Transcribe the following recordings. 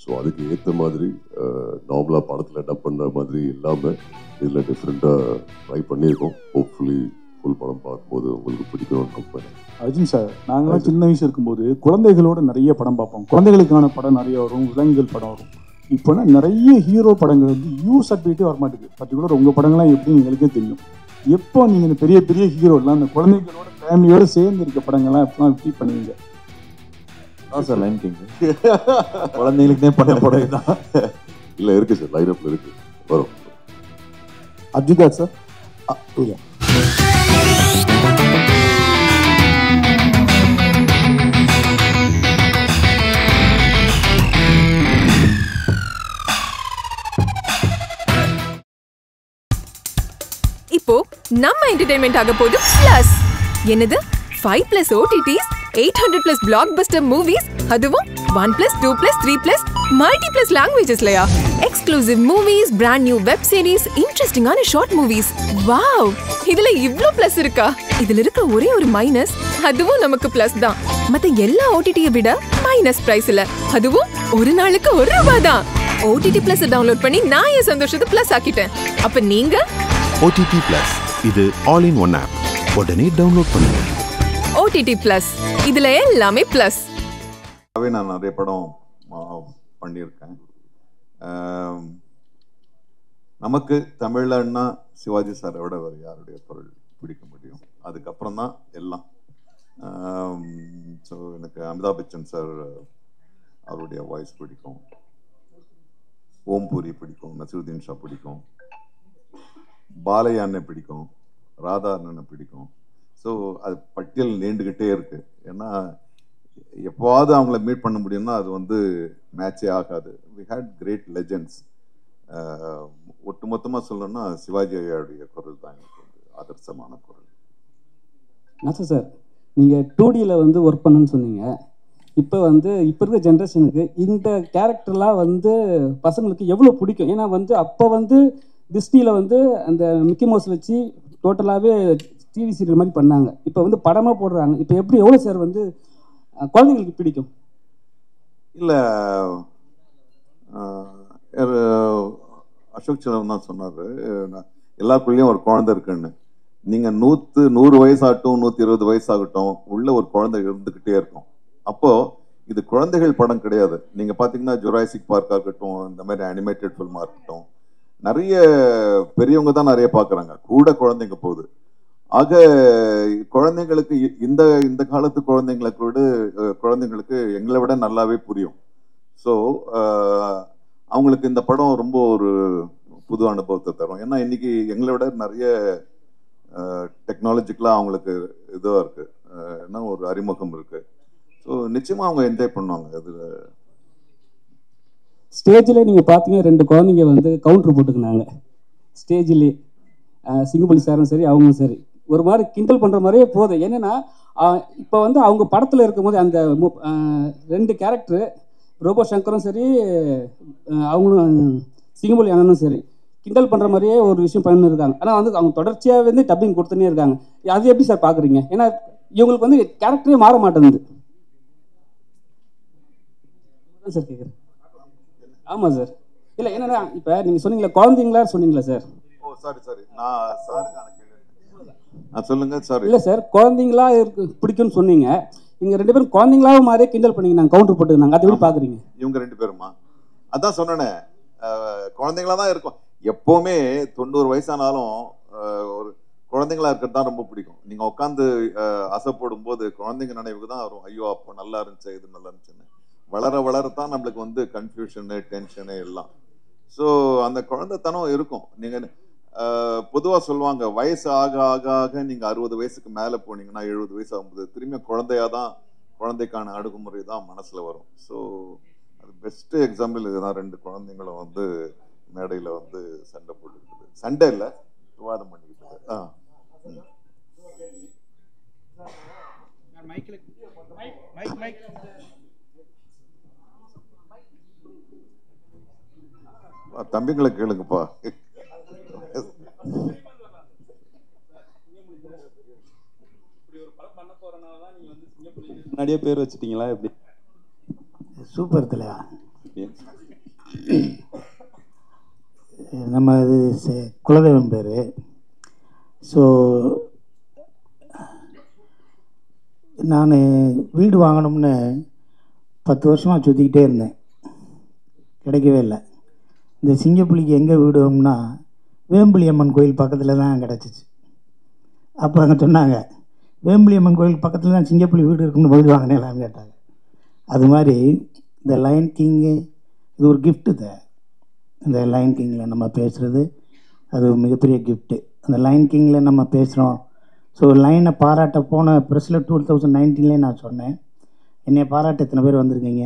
So அதுக்கு ஏற்ற மாதிரி நார்மலாக படத்தில் டப் பண்ணுற மாதிரி இல்லாமல் இதில் டிஃப்ரெண்ட்டாக ட்ரை பண்ணியிருக்கோம். ஹோப்ஃபுல்லி ஃபுல் படம் பார்க்கும்போது உங்களுக்கு பிடிக்கும்னு நம்புறேன். அர்ஜுன் சார், நாங்களாம் சின்ன வயசு இருக்கும்போது குழந்தைகளோட நிறைய படம் பார்ப்போம். குழந்தைகளுக்கான படம் நிறைய வரும், விலங்குகள் படம் வரும். இப்போனா நிறைய ஹீரோ படங்கள் வந்து சர்டிஃபிகேட்டே வரமாட்டேங்குது. பர்டிகுலர் உங்கள் படங்கள்லாம் எப்படி எங்களுக்கே தெரியும். எப்போ நீங்கள் இந்த பெரிய பெரிய ஹீரோலாம் அந்த குழந்தைகளோட ஃபேமிலியோடு சேர்ந்து இருக்க படங்கள்லாம் எப்போலாம் ஃபீல் பண்ணுவீங்க? சார் லைன் கிங் குழந்தைகளுக்குனே பண்ண படம் தான். இல்லை இருக்குது சார், லைனப்பில் இருக்குது, வரும். அர்ஜுன் சார் இப்போ நம்ம என்டர்டெயின்மெண்ட் ஆக போகுது பிளஸ். என்னது 5+ OTTs, 800+ பிளாக்பஸ்டர் மூவிஸ், அதுவும் 1+, 2+, 3+, மல்டி+ லாங்குவேஜஸ்லயா? Exclusive movies, brand new web series, இன்ட்ரெஸ்டிங்கான ஷார்ட் மூவிஸ். வாவ், இதுல இவ்ளோ பிளஸ் இருக்கா? இதுல இருக்க ஒரே ஒரு மைனஸ், அதுவும் நமக்கு பிளஸ் தான். மத்த எல்லா OTT-ய விட மைனஸ் பிரைஸ்ல, அதுவும் ஒரு நாளுக்கு ₹1 தான். OTT Plus டவுன்லோட் பண்ணி நான் என் சந்தோஷத்தை பிளஸ் ஆக்கிட்டேன். அப்ப நீங்க OTT Plus, இது ஆல் இன் ஒன் ஆப். உடனே டவுன்லோட் பண்ணுங்க. OTT Plus, இதுல எல்லாமே பிளஸ். நான் நிறைய படம் பண்ணியிருக்கேன். நமக்கு தமிழ்லன்னா சிவாஜி சாரை விட வேறு யாருடைய குரல் பிடிக்க முடியும்? அதுக்கப்புறம் தான் எல்லாம். ஸோ எனக்கு அமிதாப் பச்சன் சார் அவருடைய வாய்ஸ் பிடிக்கும், ஓம்பூரி பிடிக்கும், நசீருதீன் ஷா பிடிக்கும், பாலையா அண்ணன் பிடிக்கும், ராதா அண்ணனை பிடிக்கும். ஸோ அது பட்டியல் நீண்டுக்கிட்டே இருக்கு. ஏன்னா எப்போவாவது அவங்கள மீட் பண்ண முடியும்னா அது வந்து மேட்சே ஆகாது. We had great legends. ஒட்டுமொத்தமாக சொல்லணும்னா சிவாஜி ஐயாவுடைய குரல் தான் எனக்கு வந்து ஆதர்சமான குரல். நாசர் சார், நீங்கள் 2Dயில் வந்து ஒர்க் பண்ணுன்னு சொன்னீங்க. இப்போ இருக்க ஜென்ரேஷனுக்கு இந்த கேரக்டர்லாம் பசங்களுக்கு எவ்வளோ பிடிக்கும்? ஏன்னா அப்போ டிஸ்னியில் அந்த மிக்கி மவுஸ் வச்சு டோட்டலாகவே டிவி சீரியல் மாதிரி பண்ணாங்க. இப்போ படமாக போடுறாங்க. இப்போ எப்படி எவ்வளோ சார் குழந்தைங்களுக்கு பிடிக்கும்? இல்லை, அசோக் செல்வன் தான் சொன்னார், எல்லாருக்குள்ளேயும் ஒரு குழந்தை இருக்குன்னு. நீங்கள் 100 வயசாகட்டும், 120 வயசாகட்டும், உள்ள ஒரு குழந்தை இருந்துக்கிட்டே இருக்கும். அப்போது இது குழந்தைகள் படம் கிடையாது. நீங்கள் பார்த்தீங்கன்னா ஜுராசிக் பார்க்காக இருக்கட்டும், இந்த மாதிரி அனிமேட்டட் ஃபில்மாக இருக்கட்டும், நிறைய பெரியவங்க தான் நிறைய பார்க்குறாங்க, கூட குழந்தைங்க போகுது. ஆக குழந்தைங்களுக்கு இந்த இந்த காலத்து குழந்தைங்களுக்கு எங்களை விட நல்லாவே புரியும். ஸோ அவங்களுக்கு இந்த படம் ரொம்ப ஒரு புது அனுபவத்தை தரும். ஏன்னா இன்னைக்கு எங்களை விட நிறைய டெக்னாலஜிக்கலாக அவங்களுக்கு இதுவாக இருக்குது, ஏன்னா ஒரு அறிமுகம் இருக்குது. ஸோ நிச்சயமாக அவங்க என்ஜாய் பண்ணுவாங்க. அதில் ஸ்டேஜில் நீங்கள் பார்த்தீங்கன்னா 2 குழந்தைங்க கவுண்டர் போட்டுக்கினாங்க ஸ்டேஜிலே. சிங்கப்பள்ளி சாரும் சரி, அவங்களும் சரி, ஒரு மாதிரி கிண்டல் பண்ணுற மாதிரியே போகுது. என்னென்னா இப்போ அவங்க படத்தில் இருக்கும்போது அந்த 2 கேரக்டரு, ரோபோ சங்கரும் சரி, அவங்களும் சிங்கப்பள்ளி அண்ணனும் சரி, கிண்டல் பண்ணுற மாதிரியே ஒரு விஷயம் பண்ணிருக்காங்க. ஆனால் அவங்க தொடர்ச்சியாக டப்பிங் கொடுத்துனே இருக்காங்க. அது எப்படி சார் பார்க்குறீங்க? ஏன்னா இவங்களுக்கு கேரக்டரே மாற மாட்டேங்குது சார் கேட்குறேன். ஆமாம் சார். இல்லை என்னன்னா இப்போ நீங்கள் சொன்னீங்களா குழந்தைங்களா சொன்னீங்களா சார்? ஓ சாரி நான் சொல்லுங்க. சாரி இல்லை சார், குழந்தைங்களா பிடிக்கும்னு சொன்னீங்க. நீங்கள் 2 பேரும் குழந்தைங்களாவும் மாதிரியே கிண்டல் பண்ணீங்க, நாங்கள் கவுண்டர் போட்டுருந்தாங்க. அது எப்படி பார்க்குறீங்க? இவங்க 2 பேருமா? அதான் சொன்னேனே, குழந்தைங்களா தான் இருக்கும். எப்போவுமே 90 வயசானாலும் ஒரு குழந்தைங்களா இருக்கிறது தான் ரொம்ப பிடிக்கும். நீங்கள் உட்காந்து அசைப்போடும் போது குழந்தைங்க நினைவுக்கு தான் வரும், ஐயோ அப்போ நல்லா இருந்துச்சு, இது நல்லா இருந்துச்சுன்னு. வளர வளரத்தான் நம்மளுக்கு கன்ஃபியூஷனு, டென்ஷனு எல்லாம். ஸோ அந்த குழந்தைத்தனம் இருக்கும். நீங்கள் பொதுவாக சொல்லுவாங்க, வயசு ஆக ஆக ஆக நீங்கள் 60 வயசுக்கு மேலே போனீங்கன்னா 70 வயசு ஆகும்போது திரும்பிய குழந்தைக்கான அணுகுமுறை தான் மனசில் வரும். ஸோ அது பெஸ்ட்டு எக்ஸாம்பிள் இதுதான். 2 குழந்தைங்களும் மேடையில் சண்டை போட்டுக்கிட்டு, சண்டை இல்லை விவாதம் பண்ணிக்கிட்டு. தம்பிங்களை கேளுங்கப்பா. முன்னாடியே பேர் வச்சிட்டீங்களா எப்படி? சூப்பர் தலைவா. நம்ம இது குலதெய்வம் பேர். ஸோ நான் வீடு வாங்கணும்னு 10 வருஷமாக சுற்றிக்கிட்டே இருந்தேன், கிடைக்கவே இல்லை. இந்த சிங்கப்புலிக்கு எங்கே வீடு வேணும்னா வேம்புலி அம்மன் கோயில் பக்கத்தில் தான் கிடச்சிச்சு. அப்போ அங்கே சொன்னாங்க, வேம்புலி அம்மன் கோயில் பக்கத்தில் தான் சிங்கப்புலி வீடு இருக்குன்னு வீடு வாங்கினேலான்னு கேட்டாங்க. அது மாதிரி இந்த லைன் கிங்கு இது ஒரு கிஃப்ட்டு தான். இந்த லைன் கிங்கில் நம்ம பேசுகிறது அது மிகப்பெரிய கிஃப்ட்டு. அந்த லைன் கிங்கில் நம்ம பேசுகிறோம். ஸோ லைனை பாராட்ட போன ப்ரெஸ்ஸில் 2019 நான் சொன்னேன், என்னை பாராட்ட எத்தனை பேர் வந்திருக்கீங்க,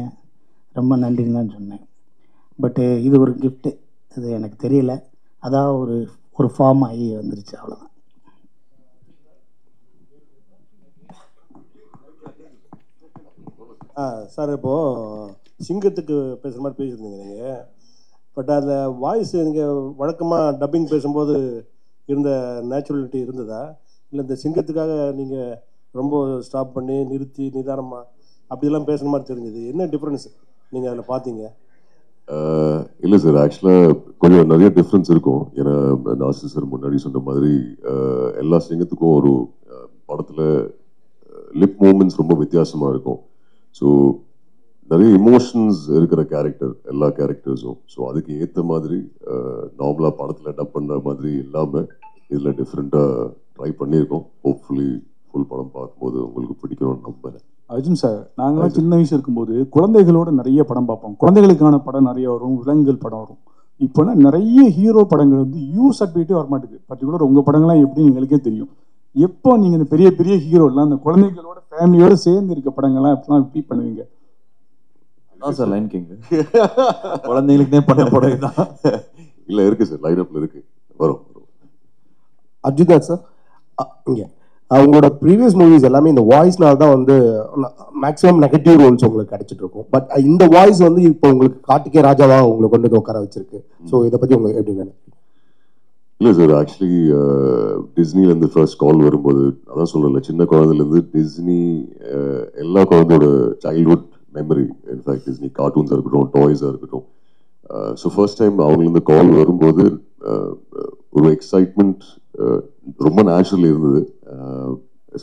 ரொம்ப நன்றின்னு தான் சொன்னேன். பட்டு இது ஒரு கிஃப்ட்டு, அது எனக்கு தெரியல, அதான் ஒரு ஃபார்ம் ஆகி வந்துருச்சு, அவ்வளோதான். சார், இப்போது சிங்கத்துக்கு பேசுகிற மாதிரி பேசியிருந்தீங்க நீங்கள். பட் அதில் வாய்ஸ் நீங்கள் வழக்கமாக டப்பிங் பேசும்போது இருந்த நேச்சுரலிட்டி இருந்ததா, இல்லை இந்த சிங்கத்துக்காக நீங்கள் ரொம்ப ஸ்டாப் பண்ணி நிறுத்தி நிதானமாக அப்படிலாம் பேசுகிற மாதிரி தெரிஞ்சது? என்ன டிஃப்ரென்ஸ் நீங்கள் அதில் பார்த்தீங்க? இல்லை சார், ஆக்சுவலாக கொஞ்சம் நிறைய டிஃப்ரென்ஸ் இருக்கும். ஏன்னா நாசர் சார் முன்னாடி சொன்ன மாதிரி எல்லா சிங்கத்துக்கும் ஒரு படத்தில் லிப் மூமெண்ட்ஸ் ரொம்ப வித்தியாசமாக இருக்கும். ஸோ நிறைய இமோஷன்ஸ் இருக்கிற கேரக்டர் எல்லா கேரக்டர்ஸும். ஸோ அதுக்கு ஏற்ற மாதிரி நார்மலாக படத்தில் டப் பண்ணுற மாதிரி இல்லாமல் இதில் டிஃப்ரெண்ட்டாக ட்ரை பண்ணியிருக்கோம். ஹோப்ஃபுல்லி ஃபுல் படம் பார்க்கும்போது உங்களுக்கு பிடிக்கணும்னு நம்புறேன். அர்ஜுன் சார், நாங்களாம் சின்ன வயசு இருக்கும்போது குழந்தைகளோட நிறைய படம் பார்ப்போம். குழந்தைகளுக்கான படம் நிறைய வரும், விலங்குகள் படம் வரும். இப்போனா நிறைய ஹீரோ படங்கள் வந்து யூ சர்டிஃபிகேட்டே வரமாட்டேங்குது. பர்டிகுலர் உங்கள் படங்கள்லாம் எப்படி எங்களுக்கே தெரியும். எப்போ நீங்கள் இந்த பெரிய பெரிய ஹீரோலாம் அந்த குழந்தைகளோட ஃபேமிலியோட சேர்ந்து இருக்க படங்கள்லாம் எப்படிலாம் ரிப்பீட் பண்ணுவீங்க? அதான் சார் லைன் கிங் குழந்தைகளுக்குனே பண்ண படம் தான். இல்லை இருக்குது சார், லைன் அப்பில் இருக்குது, வரும். அர்ஜுன் சார், இங்கே அவங்களோட ப்ரீவியஸ் மூவிஸ் எல்லாமே இந்த வாய்ஸ்னால தான் வந்து மேக்ஸிமம் நெகட்டிவ் ரோல்ஸ் உங்களுக்கு கிடைச்சிட்டு இருக்கும். பட் இந்த வாய்ஸ் வந்து இப்போ உங்களுக்கு கார்த்திகே ராஜாவாக உங்களுக்கு கொண்டு வந்து உட்கார வச்சிருக்கு. ஸோ இதை பற்றி உங்களுக்கு எப்படி நினைக்கிறீங்க? இல்லை சார், ஆக்சுவலி டிஸ்னிலேருந்து ஃபர்ஸ்ட் கால் வரும்போது அதான் சொல்லலை, சின்ன குழந்தைலேருந்து டிஸ்னி எல்லா குழந்தையோட சைல்ட்ஹுட் மெமரி. இன்ஃபேக்ட் டிஸ்னி கார்ட்டூன்ஸாக இருக்கட்டும், டாய்ஸாக இருக்கட்டும். ஸோ ஃபர்ஸ்ட் டைம் அவங்கலேருந்து கால் வரும்போது ஒரு எக்ஸைட்மெண்ட் ரொம்ப நேச்சுரல் இருந்தது.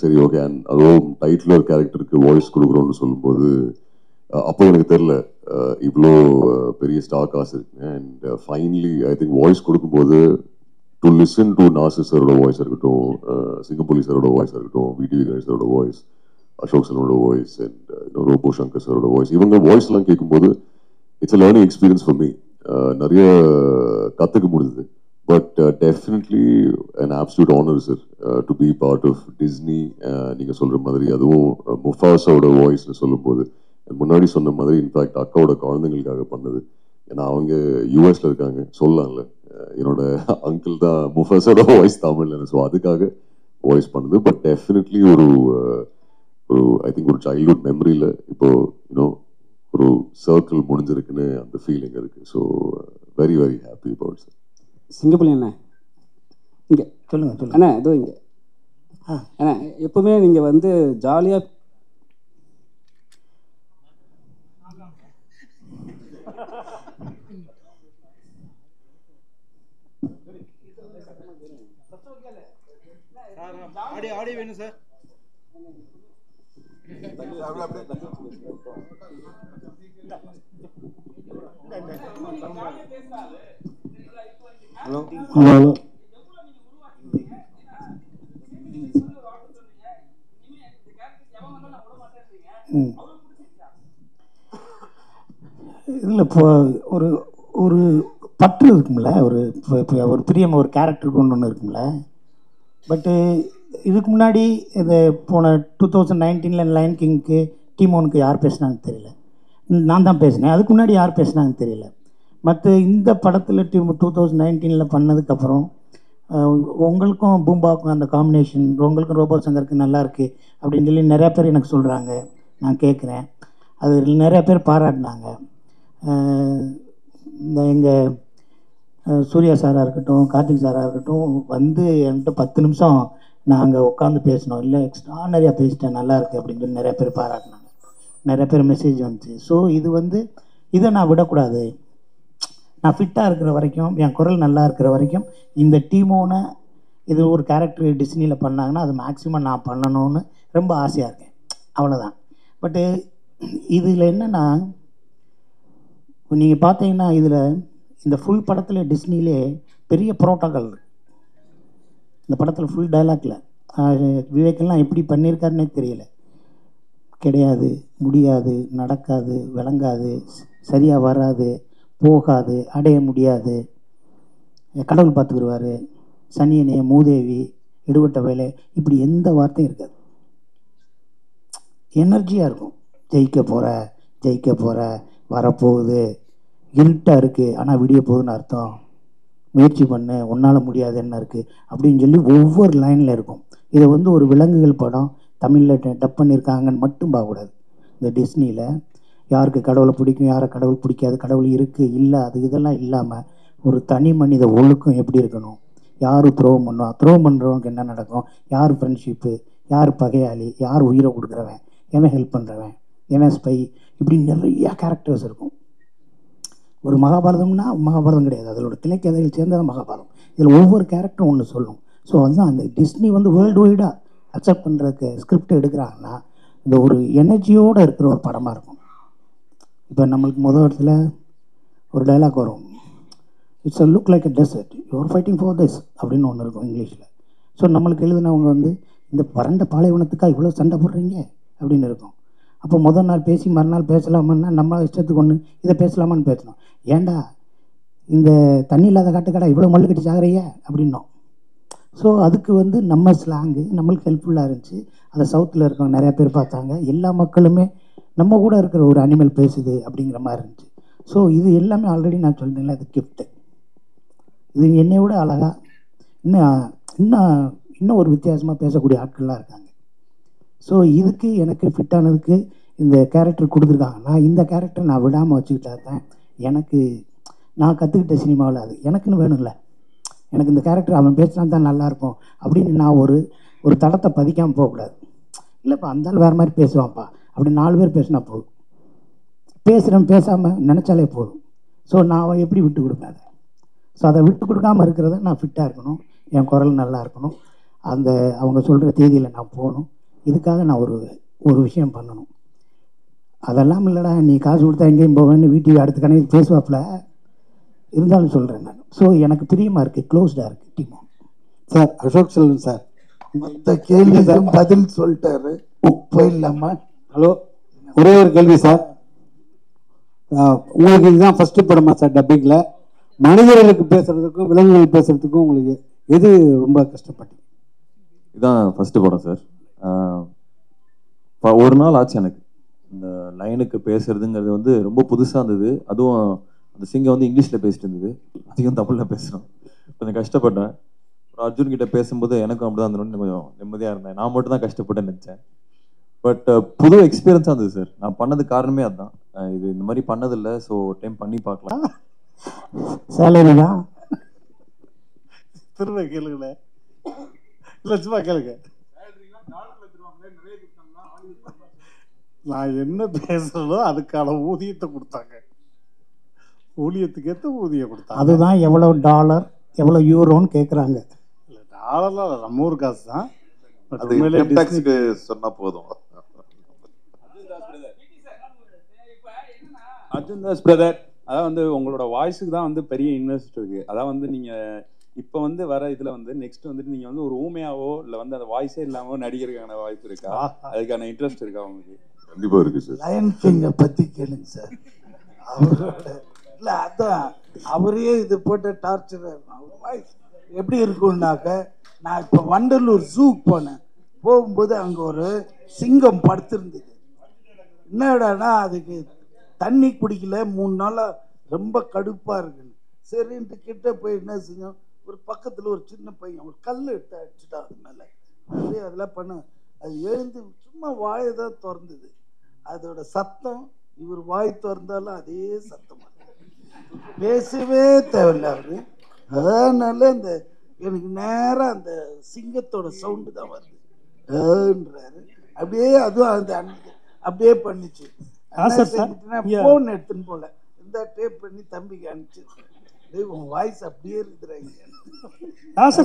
சரி, ஓகே, அண்ட் அதுவும் டைட்டில் ஒரு கேரக்டருக்கு வாய்ஸ் கொடுக்குறோன்னு சொல்லும்போது அப்போ எனக்கு தெரில இவ்வளோ பெரிய ஸ்டார் காசு இருக்குங்க. And finally I think voice கொடுக்கும்போது டு லிசன் டு நாசர் சாரோட வாய்ஸ் இருக்கட்டும், சிங்கப்புலி சாரோட வாய்ஸ் இருக்கட்டும், விடிவி கணேஷ் சாரோட வாய்ஸ், அசோக் சலனோட வாய்ஸ், அண்ட் ரோபோ சங்கர் சாரோட வாய்ஸ், இவங்க வாய்ஸ்லாம் கேட்கும்போது it's a learning experience for me. நிறைய கற்றுக்க முடியுது. But definitely an absolute honor sir to be part of Disney. நீங்கள் சொல்கிற மாதிரி அதுவும் முஃபாஸோட வாய்ஸ்னு சொல்லும்போது முன்னாடி சொன்ன மாதிரி இன்ஃபேக்ட் அக்காவோட குழந்தைங்களுக்காக பண்ணது. ஏன்னா அவங்க யூஎஸில் இருக்காங்க, சொல்லலாம்ல, என்னோட அங்கிள் தான் முஃபாஸோட வாய்ஸ் தமிழ்ல. ஸோ அதுக்காக வாய்ஸ் பண்ணுது. பட் டெஃபினெட்லி ஒரு ஐ திங்க் ஒரு சைல்ட்ஹுட் மெமரியில் இப்போது யூனோ ஒரு சர்க்கிள் முடிஞ்சிருக்குன்னு அந்த ஃபீலிங் இருக்குது. So very very happy about sir. Singampuli அண்ணா இங்கே சொல்லுங்கள் அண்ணா, இதோ இங்கே அண்ணா, எப்பவுமே நீங்கள் வந்து ஜாலியாக ஆடி வேணும் சார். ஹலோ ஹலோ இதில் இப்போ ஒரு பற்று இருக்கும்ல, ஒரு பிரியம், ஒரு கேரக்டருக்கு ஒன்று இருக்கும்ல. பட்டு இதுக்கு முன்னாடி இது போன 2019 லைன் கிங்க்கு டீமோனுக்கு யார் பேசுனாங்கன்னு தெரியல, நான் தான் பேசினேன். அதுக்கு முன்னாடி யார் பேசுனாங்கன்னு தெரியல. மற்ற இந்த படத்தில் 2019 பண்ணதுக்கப்புறம் உங்களுக்கும் பூம்பாவுக்கும் அந்த காம்பினேஷன், உங்களுக்கும் ரோபோ சங்கருக்கு நல்லாயிருக்கு அப்படின்னு சொல்லி நிறையா பேர் எனக்கு சொல்கிறாங்க. நான் கேட்குறேன், அது நிறையா பேர் பாராட்டினாங்க. இந்த எங்கள் சூர்யா சாராக இருக்கட்டும், கார்த்திக் சாராக இருக்கட்டும், வந்து என்கிட்ட 10 நிமிஷம் நாங்கள் உட்காந்து பேசினோம். இல்லை எக்ஸ்ட்ரானரியாக பேசிட்டேன், நல்லாயிருக்கு அப்படின்னு சொல்லி நிறையா பேர் பாராட்டினாங்க. நிறைய பேர் மெசேஜ் வந்துச்சு. ஸோ இது வந்து இதை நான் விடக்கூடாது. நான் ஃபிட்டாக இருக்கிற வரைக்கும், என் குரல் நல்லா இருக்கிற வரைக்கும், இந்த டீமோட இது ஒரு கேரக்டர் டிஸ்னியில் பண்ணாங்கன்னா அது மேக்ஸிமம் நான் பண்ணணும்னு ரொம்ப ஆசையாக இருக்கேன். அவ்வளோதான். பட்டு இதில் என்னென்னா, நீங்கள் பார்த்தீங்கன்னா இதில் இந்த ஃபுல் படத்தில் டிஸ்னிலே பெரிய புரோட்டோக்கால் இருக்குது. இந்த படத்தில் ஃபுல் டைலாக்ல விவேக்கெல்லாம் எப்படி பண்ணியிருக்காருன்னே தெரியல. கிடையாது, முடியாது, நடக்காது, விளங்காது, சரியாக வராது, போகாது, அடைய முடியாது, கடவுள் பார்த்துக்குருவார், சனியனே, மூதேவி, எடுபட்ட வேலை, இப்படி எந்த வார்த்தையும் இருக்காது. எனர்ஜியாக இருக்கும். ஜெயிக்க போகிற வரப்போகுது, இருட்டாக இருக்குது ஆனால் விடிய போகுதுன்னு அர்த்தம், முயற்சி பண்ணு, உன்னால் முடியாது என்ன இருக்குது அப்படின்னு சொல்லி ஒவ்வொரு லைனில் இருக்கும். இதை ஒரு விலங்குகள் படம் தமிழில் டப் பண்ணியிருக்காங்கன்னு மட்டும் பார்க்கக்கூடாது. இந்த டிஸ்னியில் யாருக்கு கடவுளை பிடிக்கும், யாரை கடவுள் பிடிக்காது, கடவுள் இருக்குது இல்லை அது இதெல்லாம் இல்லாமல் ஒரு தனி மனித ஒழுக்கம் எப்படி இருக்கணும், யார் துரோகம் பண்ணுவான், துரோகம் பண்ணுறவனுக்கு என்ன நடக்கும், யார் ஃப்ரெண்ட்ஷிப்பு, யார் பகையாளி, யார் உயிரை கொடுக்குறவன், எவன் ஹெல்ப் பண்ணுறவன், எவன் ஸ்பை, இப்படி நிறையா கேரக்டர்ஸ் இருக்கும். ஒரு மகாபாரதம்னா மகாபாரதம் கிடையாது, அதோட திரைக்கதைகள் சேர்ந்ததான் மகாபாரதம். இதில் ஒவ்வொரு கேரக்டரும் ஒன்று சொல்லும். ஸோ அதுதான் அந்த டிஸ்னி வேர்ல்டு வைடாக அக்செப்ட் பண்ணுறதுக்கு ஸ்கிரிப்ட் எடுக்கிறாங்கன்னா இந்த ஒரு எனர்ஜியோடு இருக்கிற ஒரு படமாக இருக்கும். இப்போ நம்மளுக்கு முதல் இடத்துல ஒரு டைலாக் வரும், it's a look like a desert, you're fighting for this அப்படின்னு ஒன்று இருக்கும் இங்கிலீஷில். ஸோ நம்மளுக்கு எழுதினவங்க இந்த வறண்ட பாலைவனத்துக்காக இவ்வளோ சண்டை போடுறீங்க அப்படின்னு இருக்கும். அப்போ முதல் நாள் பேசி மறுநாள் பேசலாமான்னா நம்ம இஷ்டத்துக்கு ஒன்று இதை பேசலாமான்னு பேசணும். ஏண்டா இந்த தண்ணி இல்லாத காட்டுக்கடா இவ்வளோ மல்லு கட்டி சாகுறீங்க அப்படின்னோம். ஸோ அதுக்கு நம்ம ஸ்லாங்கு நம்மளுக்கு ஹெல்ப்ஃபுல்லாக இருந்துச்சு. அதை சவுத்தில் இருக்கவங்க நிறையா பேர் பார்த்தாங்க. எல்லா மக்களுமே நம்ம கூட இருக்கிற ஒரு அனிமல் பேசுது அப்படிங்கிற மாதிரி இருந்துச்சு. ஸோ இது எல்லாமே ஆல்ரெடி நான் சொல்லிட்டேன்ல, அது கிஃப்ட்டு. இது என்னை விட அழகாக இன்னும் ஒரு வித்தியாசமாக பேசக்கூடிய ஆட்கள்லாம் இருக்காங்க. ஸோ இதுக்கு எனக்கு ஃபிட்டானதுக்கு இந்த கேரக்டர் கொடுத்துருக்காங்கன்னா இந்த கேரக்டர் நான் விடாமல் வச்சுக்கிட்டா தான் எனக்கு நான் கற்றுக்கிட்ட சினிமாவில் அது எனக்குன்னு வேணும்ல. எனக்கு இந்த கேரக்டர் அவன் பேசினா தான் நல்லாயிருக்கும் அப்படின்னு நான் ஒரு தடத்தை பதிக்காமல் போகக்கூடாது. இல்லைப்பா அந்த வேறு மாதிரி பேசுவான்ப்பா அப்படி 4 பேர் பேசினா போதும், பேசுகிறேன் பேசாமல் நினச்சாலே போதும். ஸோ நான் எப்படி விட்டு கொடுப்பேன்? ஸோ அதை விட்டு கொடுக்காமல் இருக்கிறத நான் ஃபிட்டாக இருக்கணும், என் குரல் நல்லா இருக்கணும், அந்த அவங்க சொல்கிற தேதியில் நான் போகணும். இதுக்காக நான் ஒரு விஷயம் பண்ணணும். அதெல்லாம் இல்லைடா நீ காசு கொடுத்தா எங்கேயும் போவேன்னு வீட்டுக்கு அடுத்த கணக்கு பேசுவாப்பில் இருந்தாலும் சொல்கிறேன் நான். ஸோ எனக்கு பிரியமாக இருக்குது, க்ளோஸ்டாக இருக்குது team. Sir Ashok Selvan sir மொத்த கேள்வி பதில் சொல்லிட்டாரு, போயிடலாமா? ஹலோ, ஒரே ஒரு கேள்வி சார். உங்களுக்கு இதுதான் ஃபஸ்ட்டு படமா சார் டப்பிங்கில்? மனிதர்களுக்கு பேசுகிறதுக்கும் விலங்குகள் பேசுகிறதுக்கும் உங்களுக்கு எது ரொம்ப கஷ்டப்பட்டீங்க? இதுதான் ஃபஸ்ட்டு படம் சார். ஒரு நாள் ஆச்சு எனக்கு இந்த லைனுக்கு பேசுறதுங்கிறது ரொம்ப புதுசாக இருந்தது. அதுவும் அந்த சிங்கம் இங்கிலீஷில் பேசிட்டு இருந்தது, அதிகம் தமிழில் பேசுகிறோம். கொஞ்சம் கஷ்டப்பட்டேன். அர்ஜுன் கிட்ட பேசும்போது எனக்கும் அப்படிதான் இருந்தோன்னு கொஞ்சம் நிம்மதியாக இருந்தேன். நான் மட்டும் தான் கஷ்டப்பட்டேன்னு நினச்சேன். பட் புது எக்ஸ்பீரியன்ஸாக இருந்தது சார். நான் பண்ணதுக்கு காரணமே அதுதான். இது இந்த மாதிரி பண்ணதில்லை, ஸோ டைம் பண்ணி பார்க்கலாம். சேலரியா திரும்ப கேளுங்களேன், இல்லை சும்மா கேளுங்க. நான் என்ன பேசுறதோ அதுக்கான ஊதியத்தை கொடுத்தாங்க, ஊழியத்துக்கு ஏற்ற ஊதியம் கொடுத்தாங்க. அதுதான் எவ்வளோ டாலர் எவ்வளோ யூரோன்னு கேட்குறாங்க. இல்லை டாலர்லாம் நம்ம ஊர் காசு தான். சொன்னா போதும். அர்ஜுன் தாஸ் பிரதர், அதான் உங்களோட வாய்ஸுக்கு தான் பெரிய இன்வெஸ்ட் இருக்கு. அதான் நீங்க இப்போ வர இதுல நெக்ஸ்ட் நீங்க ஒரு ஊமையாவோ இல்லை அந்த வாய்ஸே இல்லாம நடிக்கிறதுக்கான வாய்ப்பு இருக்கா? அதுக்கான இன்ட்ரெஸ்ட் இருக்கா உங்களுக்கு? கண்டிப்பா இருக்கு சார். லயன் கிங்கை பத்தி கேளுங்க சார். அவரோட இல்ல அதான் அவரே இது போட்டு டார்ச்சர். அவர் வாய்ஸ் எப்படி இருக்கும்னாக்க, நான் இப்போ வண்டலூர் ஜூக்கு போனேன், போகும்போது அங்கே ஒரு சிங்கம் படுத்திருந்தது. என்னடானா அதுக்கு தண்ணி குடிக்கல 3 நாளாக, ரொம்ப கடுப்பாக இருக்குன்னு சரின்ட்டு கிட்ட போய் என்ன செஞ்சோம், ஒரு பக்கத்தில் ஒரு சின்ன பையன் ஒரு கல் எடுத்து அடிச்சுட்டான் அது மேலே. அப்படியே அதெல்லாம் பண்ண அது எழுந்து சும்மா வாயை தான் திறந்தது. அதோட சத்தம் இவர் வாய் திறந்தாலும் அதே சத்தம், பேசவே தேவையில்லை அவரு. அதனால இந்த எனக்கு நேராக அந்த சிங்கத்தோட சவுண்டு தான் வருதுன்றாரு. அப்படியே அதுவும் அந்த அப்படியே பண்ணிச்சு. ஃபோன் எடுத்துன்னு போல இந்த டேப் பண்ணி தம்பிக்கு அனுப்பிச்சு உன் வாய்ஸ் அப்படியே இருக்கிறாங்க.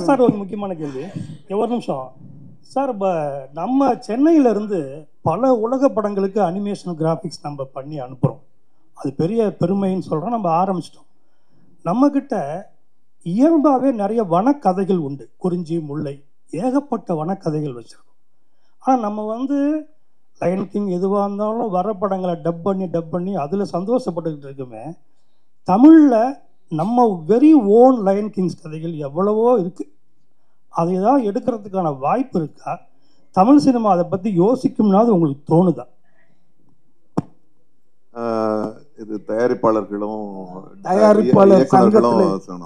சார் ஒரு முக்கியமான கேள்வி, ஒரு நிமிஷம் சார். நம்ம சென்னையிலேருந்து பல உலக படங்களுக்கு அனிமேஷன் கிராஃபிக்ஸ் நம்ம பண்ணி அனுப்புகிறோம். அது பெரிய பெருமைன்னு சொல்கிறோம். நம்ம ஆரம்பிச்சிட்டோம். நம்மக்கிட்ட இயல்பாகவே நிறைய வனக்கதைகள் உண்டு. குறிஞ்சி, முல்லை, ஏகப்பட்ட வனக்கதைகள் வச்சுருக்கோம். ஆனால் நம்ம லயன் கிங் எதுவாக இருந்தாலும் வர படங்களை டப் பண்ணி அதில் சந்தோஷப்பட்டுக்கிட்டு இருக்குமே. தமிழில் நம்ம வெரி ஓன் லயன் கிங்ஸ் கதைகள் எவ்வளவோ இருக்குது. அதை தான் எடுக்கிறதுக்கான வாய்ப்பு இருக்கா? தமிழ் சினிமா அதை பற்றி யோசிக்கும்னாது உங்களுக்கு தோணுதா? இது தயாரிப்பாளர்களும் தயாரிப்பாளர் சங்கத்துல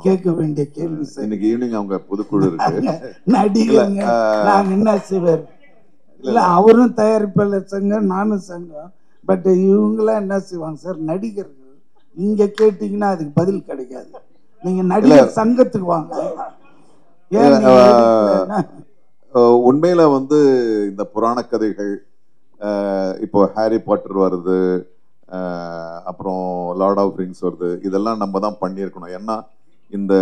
கேட்க வேண்டிய கேள்வி. இன்னைக்கு ஈவினிங் அவங்க பொதுக்குழு இருக்கு. நடிகங்க நாங்க என்ன செய்வார்? இல்ல அவரும் தயாரிப்பாளர் சங்கம், நானும் சங்கம். பட் இவங்களாம் என்ன செய்வாங்க சார்? நடிகர்கள் நீங்க கேட்டீங்கன்னா அதுக்கு பதில் கிடைக்காது. நீங்க நடிகர் சங்கத்துக்கு வாங்க. உண்மையில இந்த புராண கதைகள், இப்போ ஹாரி பாட்டர் வருது, அப்புறம் லார்ட் ஆஃப் ரிங்ஸ் வருது, இதெல்லாம் நம்ம தான் பண்ணியிருக்கணும். ஏன்னா இந்த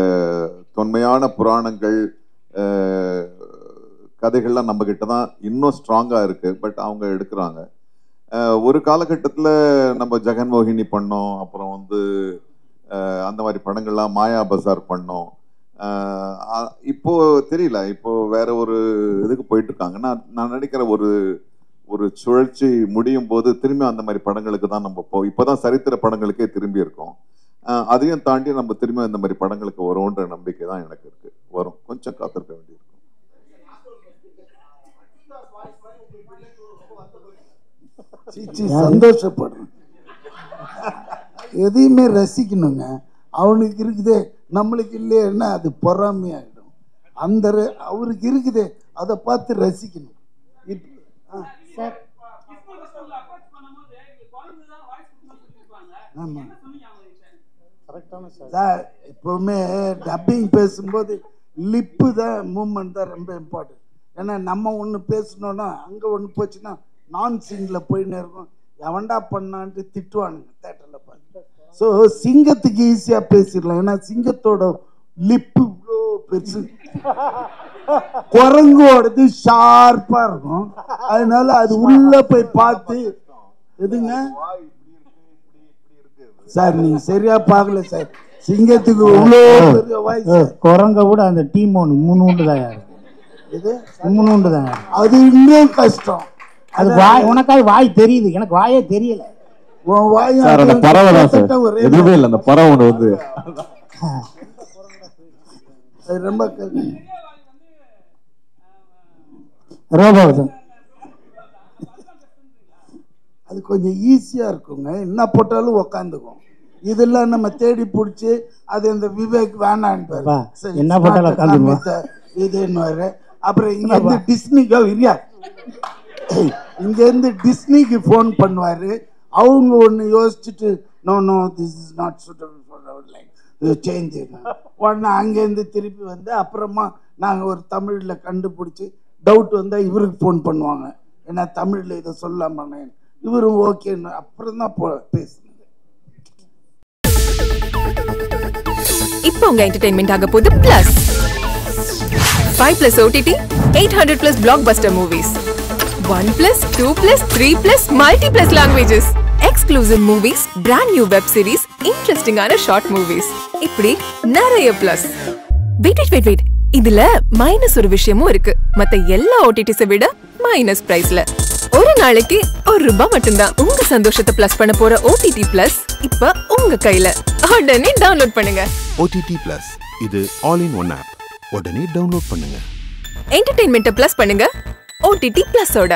தொன்மையான புராணங்கள் கதைகள்லாம் நம்ம கிட்ட தான் இன்னும் ஸ்ட்ராங்கா இருக்கு. பட் அவங்க எடுக்கிறாங்க. ஒரு காலகட்டத்தில் நம்ம ஜெகன்மோகினி பண்ணோம், அப்புறம் அந்த மாதிரி படங்கள்லாம், மாயா பஜார் பண்ணோம். இப்போ தெரியல, இப்போ வேற ஒரு இதுக்கு போயிட்டு இருக்காங்க. நான் நினைக்கிற ஒரு சுழற்சி முடியும் போது திரும்பி அந்த மாதிரி படங்களுக்கு தான் நம்ம இப்போதான் சரித்திர படங்களுக்கே திரும்பி இருக்கோம். அதையும் தாண்டி நம்ம திரும்பி அந்த மாதிரி படங்களுக்கு வரும்ன்ற நம்பிக்கை தான் எனக்கு இருக்கு. வரும், கொஞ்சம் காத்திருக்க வேண்டியிருக்கும். சந்தோஷப்படுறேன். எதையுமே ரசிக்கணுங்க. அவனுக்கு இருக்குதே, நம்மளுக்கு இல்லையா, அது பொறாமையாயிடும். அந்த அவருக்கு இருக்குதே, அதை பார்த்து ரசிக்கணும். இப்பவுமே டப்பிங் பேசும்போது லிப்பு தான், மூமெண்ட் தான் ரொம்ப இம்பார்ட்டன்ட். ஏன்னா நம்ம ஒன்று பேசணும்னா அங்கே ஒன்று போச்சுன்னா நான் சிங்கில் போயின்னு இருக்கும். எவன்டா பண்ணான்ட்டு திட்டுவானுங்க தேட்டரில் பார்த்து. ஸோ சிங்கத்துக்கு ஈஸியாக பேசிடலாம். ஏன்னா சிங்கத்தோட லிப்பு இவ்வளோ பெருசு, குரங்கோடது ஷார்ப்பாக இருக்கும். அதனால அது உள்ள போய் பார்த்து எதுங்க சார், நீங்க சரியா பார்க்கல சார். சிங்கத்துக்கு இவ்வளோ பெரிய வாய்ஸ், குரங்க கூட அந்த டீம் ஒன்று 3 உண்டு தான். இது 3 உண்டு தான். அது இன்னும் கஷ்டம். அது வாய், உனக்காக வாய் தெரியுது, எனக்கு வாயே தெரியல. அந்த பறவை தான் சார், எதுவுமே இல்லை. அந்த பறவை ஒன்று ரொம்ப ரோபோதான். அது கொஞ்சம் ஈஸியா இருக்குங்க. என்ன போட்டாலும் உக்காந்துக்கும். இதெல்லாம் நம்ம தேடி பிடிச்சி அது இந்த விவேக் வேணான்னு என்ன போட்டாலும் உட்காந்துக்குவோம். இது என்ன அப்புறம் இங்க இருந்து டிஸ்னிக்கா இல்லையா, இங்க இருந்து டிஸ்னிக்கு போன் பண்ணுவாரு. அவங்க ஒன்று யோசிச்சுட்டு no no this is not suitable for our life, change உடனே அங்கேருந்து திருப்பி வந்து அப்புறமா நாங்கள் ஒரு தமிழில் கண்டுபிடிச்சி டவுட் வந்தால் இவருக்கு ஃபோன் பண்ணுவாங்க. ஏன்னா தமிழில் இதை சொல்லாம இவரும் ஓகேன்னு அப்புறம் தான் பேசுனது. இப்போ உங்க என்டர்டெயின்மெண்ட் ஆக போகுது plus 5+ OTT 800+ blockbuster movies 1+, 2+, 3+, multi+ languages, exclusive movies, brand new web series, interesting ஆன short movies, இப்படி நிறைய பிளஸ். வெயிட் இதுல மைனஸ் ஒரு விஷயமும் இருக்கு. மத்த எல்லா ஓடிடிஸை விட மைனஸ் பிரைஸ்ல ஒரு நாளைக்கு ₹1 மட்டும்தான். உங்க சந்தோஷத்தை பிளஸ் பண்ண போற OTT பிளஸ் இப்ப உங்க கையில. உடனே டவுன்லோட் பண்ணுங்க. OTT பிளஸ், இது ஆல் இன் ஒன் ஆப். உடனே டவுன்லோட் பண்ணுங்க. என்டர்டெயின்மெண்ட்டை பிளஸ் பண்ணுங்க OTT பிளஸோட.